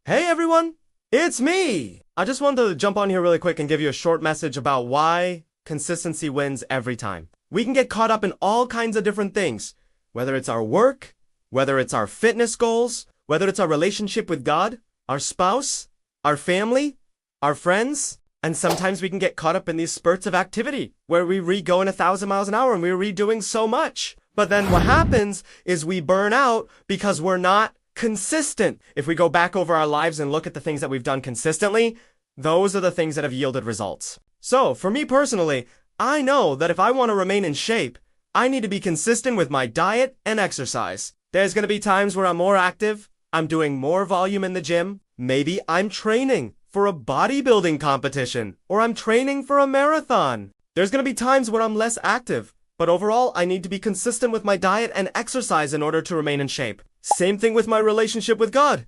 Hey everyone, it's me! I just wanted to jump on here really quick and give you a short message about why consistency wins every time. We can get caught up in all kinds of different things, whether it's our work, whether it's our fitness goals, whether it's our relationship with God, our spouse, our family, our friends, and sometimes we can get caught up in these spurts of activity where we going 1,000 miles an hour and we're redoing so much. But then what happens is we burn out because we're not consistent. If we go back over our lives and look at the things that we've done consistently, those are the things that have yielded results. So, for me personally, I know that if I want to remain in shape, I need to be consistent with my diet and exercise. There's going to be times where I'm more active, I'm doing more volume in the gym, maybe I'm training for a bodybuilding competition, or I'm training for a marathon. There's going to be times where I'm less active, but overall, I need to be consistent with my diet and exercise in order to remain in shape. Same thing with my relationship with God.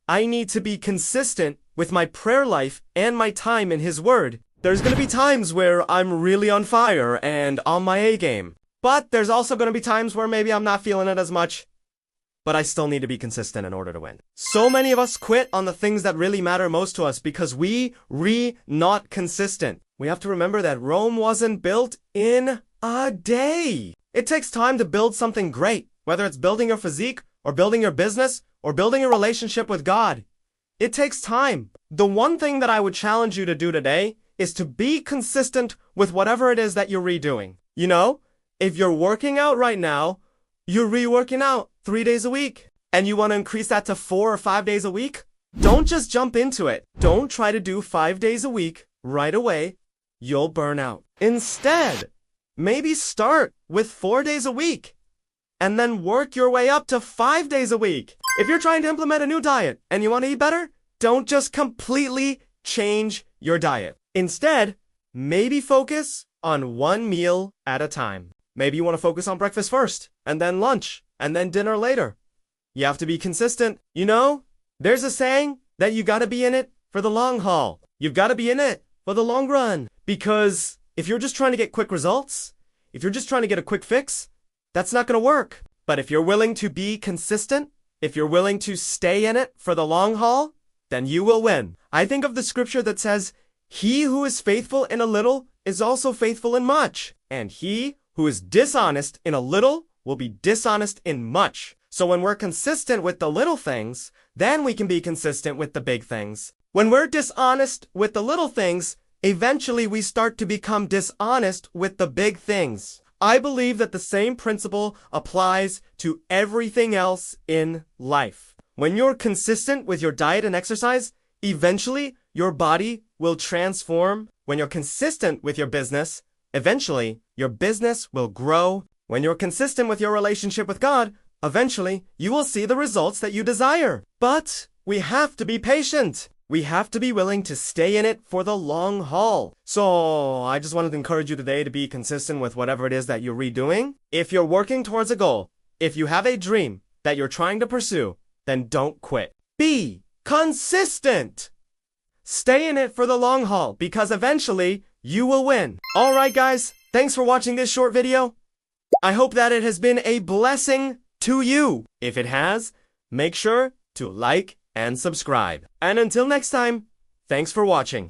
I need to be consistent with my prayer life and my time in His Word. There's going to be times where I'm really on fire and on my A game. But there's also going to be times where maybe I'm not feeling it as much. But I still need to be consistent in order to win. So many of us quit on the things that really matter most to us because we not consistent. We have to remember that Rome wasn't built in a day. It takes time to build something great, whether it's building your physique, or building your business, or building a relationship with God. It takes time. The one thing that I would challenge you to do today is to be consistent with whatever it is that you're redoing. You know, if you're working out right now, you're re-working out 3 days a week, and you want to increase that to 4 or 5 days a week, don't just jump into it. Don't try to do 5 days a week right away. You'll burn out. Instead, maybe start with 4 days a week, and then work your way up to 5 days a week. If you're trying to implement a new diet and you want to eat better, don't just completely change your diet. Instead, maybe focus on one meal at a time. Maybe you want to focus on breakfast first, and then lunch, and then dinner later. You have to be consistent. You know, there's a saying that you gotta be in it for the long haul. You've gotta be in it for the long run. Because if you're just trying to get quick results, if you're just trying to get a quick fix, that's not going to work. But if you're willing to be consistent, if you're willing to stay in it for the long haul, then you will win. I think of the scripture that says, "He who is faithful in a little is also faithful in much, and he who is dishonest in a little will be dishonest in much." So when we're consistent with the little things, then we can be consistent with the big things. When we're dishonest with the little things, eventually we start to become dishonest with the big things. I believe that the same principle applies to everything else in life. When you're consistent with your diet and exercise, eventually your body will transform. When you're consistent with your business, eventually your business will grow. When you're consistent with your relationship with God, eventually you will see the results that you desire. But we have to be patient. We have to be willing to stay in it for the long haul. So I just wanted to encourage you today to be consistent with whatever it is that you're redoing. If you're working towards a goal, if you have a dream that you're trying to pursue, then don't quit. Be consistent. Stay in it for the long haul because eventually you will win. All right, guys, thanks for watching this short video. I hope that it has been a blessing to you. If it has, make sure to like and subscribe. And until next time, thanks for watching.